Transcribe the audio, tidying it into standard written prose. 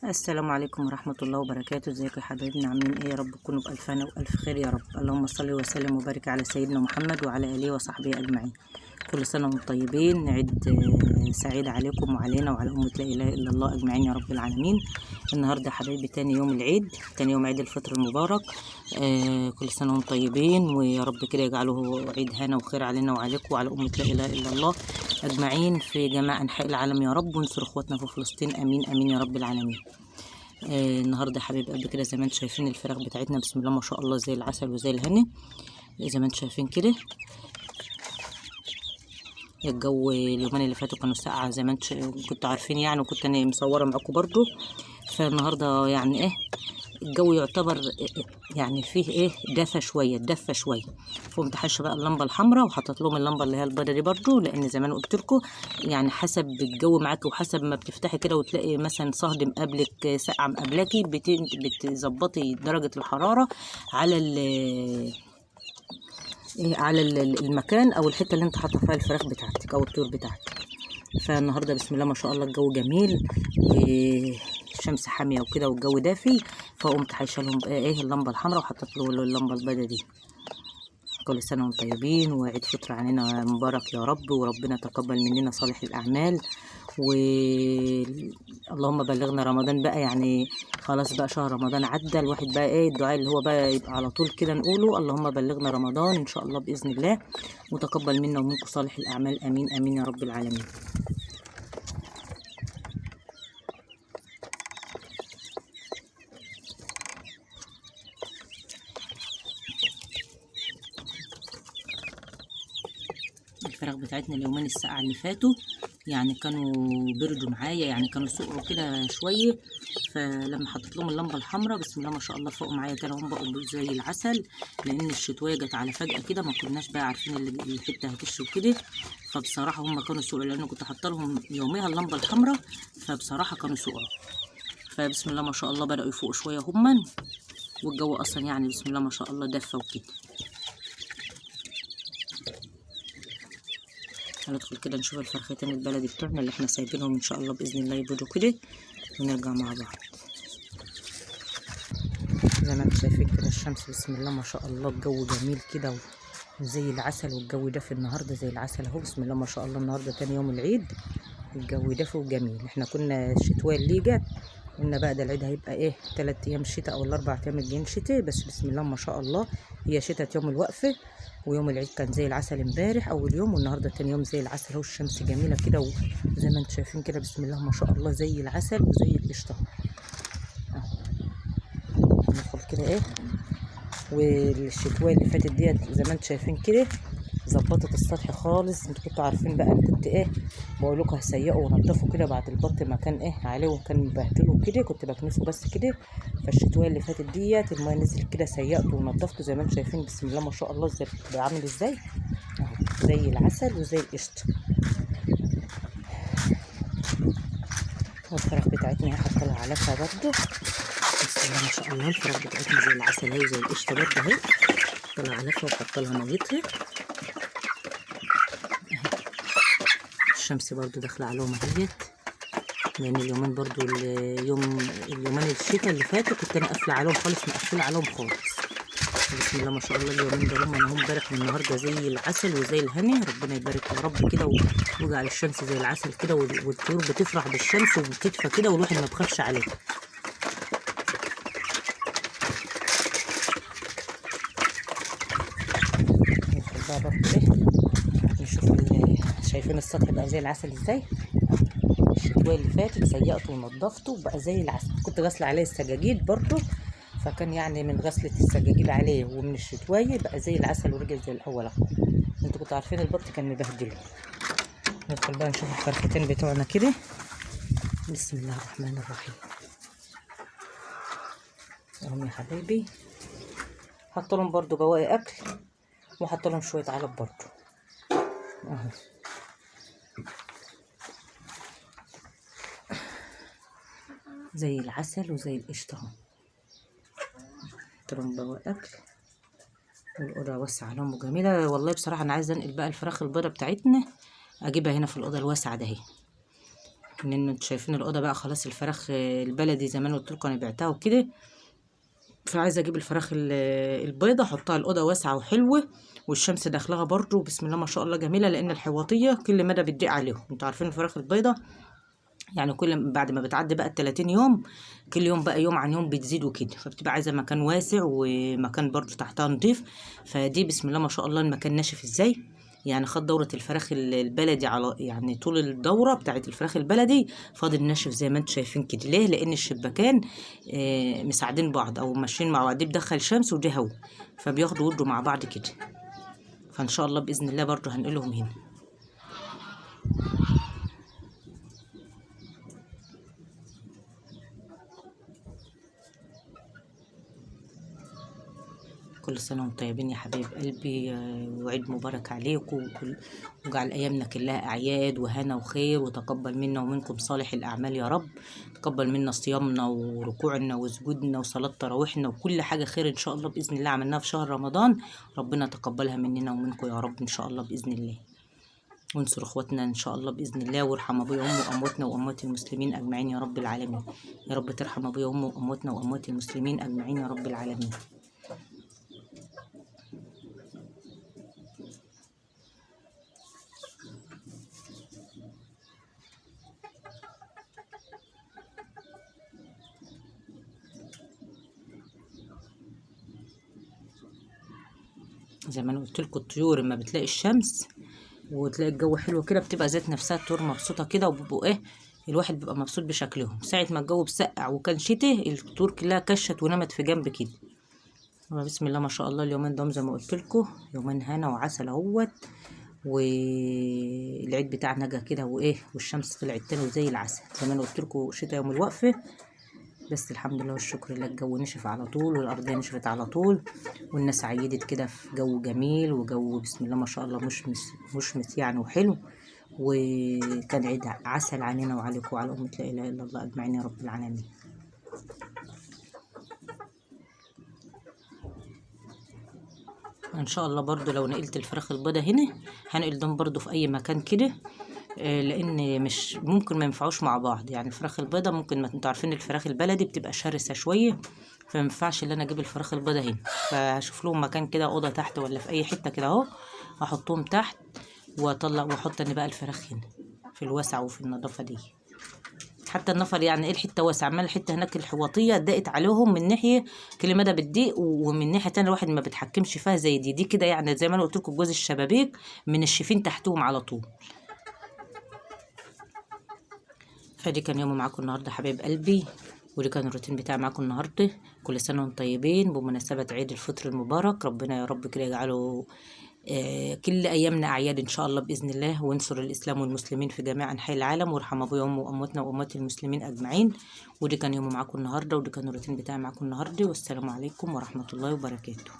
السلام عليكم ورحمة الله وبركاته. ازيكم يا حبايبنا، عاملين ايه؟ يا رب تكونوا بألف هنا وألف خير يا رب. اللهم صل وسلم وبارك على سيدنا محمد وعلى آله وصحبه أجمعين. كل سنة وانتم طيبين. عيد سعيد عليكم وعلينا وعلى أمة لا إله إلا الله أجمعين يا رب العالمين. النهاردة يا حبايبي تاني يوم العيد، تاني يوم عيد الفطر المبارك. كل سنة وانتم طيبين، ويا رب كده يجعله عيد هنا وخير علينا وعليكم وعلى أمة لا إله إلا الله أجمعين في جميع أنحاء العالم يا رب. وانصر إخواتنا في فلسطين، آمين آمين يا رب العالمين. النهارده يا حبايب قلبي كده زي ما انتم شايفين الفراخ بتاعتنا بسم الله ما شاء الله زي العسل وزي الهنا، زي ما انتم شايفين كده. الجو اليومين اللي فاتوا كانوا ساقعه زي ما انتم كنتوا عارفين يعني، وكنت انا مصوره معاكم برضو. فالنهارده يعني ايه، الجو يعتبر يعني فيه ايه دفى شويه. فقمت حاشه بقى اللمبه الحمراء وحطيت لهم اللمبه اللي هي البيضه دي برضو، لان زي ما انا قلت لكم يعني حسب الجو معاكي وحسب ما بتفتحي كده وتلاقي مثلا صهد مقابلك ساقعه مقابلاكي بتظبطي درجه الحراره على المكان او الحته اللي انت حاطه فيها الفراخ بتاعتك او الطيور بتاعتك. فالنهارده بسم الله ما شاء الله الجو جميل، الشمس حاميه وكده والجو دافي. فقمت حايشه لهم بقى ايه اللمبه الحمراء وحطيت له اللمبه البيضاء دي. كل سنه وانتم طيبين وعيد فطر علينا مبارك يا رب، وربنا تقبل مننا صالح الاعمال. اللهم بلغنا رمضان بقى، يعني خلاص بقى شهر رمضان عدى. الواحد بقى ايه الدعاء اللي هو بقى يبقى على طول كده نقوله اللهم بلغنا رمضان ان شاء الله باذن الله، وتقبل منا ومنكم صالح الاعمال، امين امين يا رب العالمين. الفراخ بتاعتنا اليومين الساعة اللي فاتوا يعني كانوا بردوا معايا، يعني كانوا سقروا كده شوية. فلما حطيت لهم اللمبة الحمراء بسم الله ما شاء الله فوقوا معايا كده، هم بقوا زي العسل. لأن الشتوية جت على فجأة كده، ما كناش بقى عارفين اللي الحتة هتشي وكده. فبصراحة هم كانوا سقروا، لأن كنت حاطة لهم يوميها اللمبة الحمراء، فبصراحة كانوا سقروا. فبسم الله ما شاء الله بدأوا يفوقوا شوية هما، والجو أصلا يعني بسم الله ما شاء الله دفى وكده. هندخل كده نشوف الفرختين البلدي بتوعنا اللي احنا سايبينهم ان شاء الله باذن الله يبيضوا كده، ونرجع مع بعض. زي ما انتم شايفين كده الشمس بسم الله ما شاء الله الجو جميل كده وزي العسل، والجو دافي النهارده زي العسل اهو بسم الله ما شاء الله. النهارده تاني يوم العيد، الجو دافي وجميل. احنا كنا الشتويه اللي جت قلنا بقى ده العيد هيبقى ايه 3 ايام شتاء او ال4 ايام الجايين شتاء، بس بسم الله ما شاء الله هي شتاء يوم الوقفه. ويوم العيد كان زي العسل امبارح اول يوم، والنهارده تاني يوم زي العسل اهو. الشمس جميله كده وزي ما انتم شايفين كده بسم الله ما شاء الله زي العسل وزي القشطه اهو. ندخل كده ايه، والشتويه اللي فاتت ديت زي ما انتم شايفين كده ظبطت السطح خالص. انتوا كنتوا عارفين بقى انا كنت ايه بقول لكم هسيقوا ونضفوا كده بعد البط ما كان ايه عليه وكان مبهدله كده، كنت بكنسه بس كده. فالشتويه اللي فاتت ديت المايه نزلت كده سيقته ونضفته زي ما انتم شايفين بسم الله ما شاء الله. بقى عامل ازاي اهو زي العسل وزي القشطه. والفراخ بتاعتنا حاطه لها علفها برده بسم الله ما شاء الله. الفراخ بتاعتنا زي العسل اهي وزي القشطه برده اهي، حاطه لها علفها وحاطه لها ميتها. الشمس برضو داخله عليهم اهيت، لان اليومين برضو اليومين الشتاء اللي فاتوا كنت انا قافله عليهم خالص، مقفله عليهم خالص. بسم الله ما شاء الله اليومين ده هم انا هم امبارح والنهارده زي العسل وزي الهنا. ربنا يبارك يا رب كده ويجعل الشمس زي العسل كده، والطيور بتفرح بالشمس وبتدفى كده والواحد ما بخافش عليها. ندخل بقى برضو ايه نشوف شايفين السطح بقى زي العسل ازاي. الشتوية اللي فاتت سيقته ونضفته بقى زي العسل. كنت غاسله عليه السجاجيد برضو، فكان يعني من غسله السجاجيد عليه ومن الشتوية بقى زي العسل ورجع زي الاول اهو. انتوا كنتوا عارفين البط كان مبهدله. ندخل بقى نشوف الفرختين بتوعنا كده بسم الله الرحمن الرحيم اهم يا حبايبي. حط لهم برضو بواقي اكل وحط لهم شويه علب برضو اهو. زي العسل وزي القشطه اهو. حط لهم بواقي اكل والاوضه واسعه لهم وجميله والله. بصراحه انا عايزه انقل بقى الفراخ البيضه بتاعتنا اجيبها هنا في الاوضه الواسعه ده اهي. ان انتوا شايفين الاوضه بقى خلاص الفراخ البلدي زي ما انا قلت لكم انا بعتها وكده، فعايزه اجيب الفراخ البيضه احطها. الاوضه واسعه وحلوه والشمس داخلها برضو بسم الله ما شاء الله جميله، لان الحواطيه كل مدى بتضيق عليهم. انتوا عارفين الفراخ البيضه يعني كل بعد ما بتعدي بقى ال30 يوم كل يوم بقى يوم عن يوم بتزيد وكده، فبتبقى عايزه مكان واسع ومكان برضو تحتها نضيف. فدي بسم الله ما شاء الله المكان ناشف ازاي، يعني خد دورة الفراخ البلدي على يعني طول الدورة بتاعت الفراخ البلدي فاضل ناشف زي ما انتم شايفين كده. ليه؟ لأن الشباكان مساعدين بعض أو ماشيين مع بعض، دي بدخل شمس ودي هوا فبياخدوا ودوا مع بعض كده. فإن شاء الله بإذن الله برضو هنقلهم هنا. كل سنة وانتم طيبين يا حبايب قلبي، وعيد مبارك عليكم وجعل أيامنا كلها أعياد وهنا وخير، وتقبل منا ومنكم صالح الأعمال يا رب. تقبل منا صيامنا وركوعنا وسجودنا وصلاة تراويحنا وكل حاجة خير إن شاء الله بإذن الله عملناها في شهر رمضان، ربنا تقبلها مننا ومنكم يا رب إن شاء الله بإذن الله. وانصر اخواتنا ان شاء الله باذن الله، وارحم ابويا وامي وامواتنا واموات المسلمين اجمعين يا رب العالمين. يا رب ترحم ابويا وامي وامواتنا واموات المسلمين اجمعين يا رب العالمين. زي ما انا قلت لكم الطيور لما بتلاقي الشمس وتلاقي الجو حلو كده بتبقى ذات نفسها الطيور مبسوطه كده، وبيبقوا ايه الواحد بيبقى مبسوط بشكلهم. ساعه ما الجو بسقع وكان شتاء الطيور كلها كشت ونمت في جنب كده. بسم الله ما شاء الله اليومين دول زي ما قلت لكم يومين هنا وعسل اهوت، والعيد بتاعنا جه كده وايه والشمس طلعت تاني زي العسل. زي ما انا قلت لكم شتاء يوم الوقفه، بس الحمد لله والشكر لله الجو نشف على طول والارض نشفت على طول، والناس عيدت كده في جو جميل وجو بسم الله ما شاء الله مشمس يعني وحلو. وكان عيد عسل علينا وعليكم وعلى أمة لا إله إلا الله أجمعين يا رب العالمين. إن شاء الله برضو لو نقلت الفراخ البيضة هنا هنقلهم برضو في أي مكان كده، لان مش ممكن ما ينفعوش مع بعض. يعني الفراخ البيضه ممكن، ما انتوا عارفين الفراخ البلدي بتبقى شرسه شويه، فما ينفعش ان انا اجيب الفراخ البيضه هنا. فهشوف لهم مكان كده اوضه تحت ولا في اي حته كده اهو احطهم تحت واطلع واحط انا بقى الفراخ هنا في الوسع وفي النظافه دي. حتى النفر يعني ايه الحته واسعه، عمال الحته هناك الحواطيه ضاقت عليهم من ناحيه كل مدى بتضيق، ومن ناحيه تانية الواحد ما بيتحكمش فيها زي دي كده. يعني زي ما انا قلت لكم جوز الشبابيك من الشفين تحتهم على طول. فدي كان يومي معاكم النهارده حبايب قلبي، ودي كان الروتين بتاعي معاكم النهارده. كل سنه وانتم طيبين بمناسبه عيد الفطر المبارك، ربنا يا رب كده يجعله كل ايامنا اعياد ان شاء الله باذن الله، وانصر الاسلام والمسلمين في جميع انحاء العالم، وارحم ابويا وامي وامواتنا واموات المسلمين اجمعين. ودي كان يومي معاكم النهارده، ودي كان الروتين بتاعي معاكم النهارده، والسلام عليكم ورحمه الله وبركاته.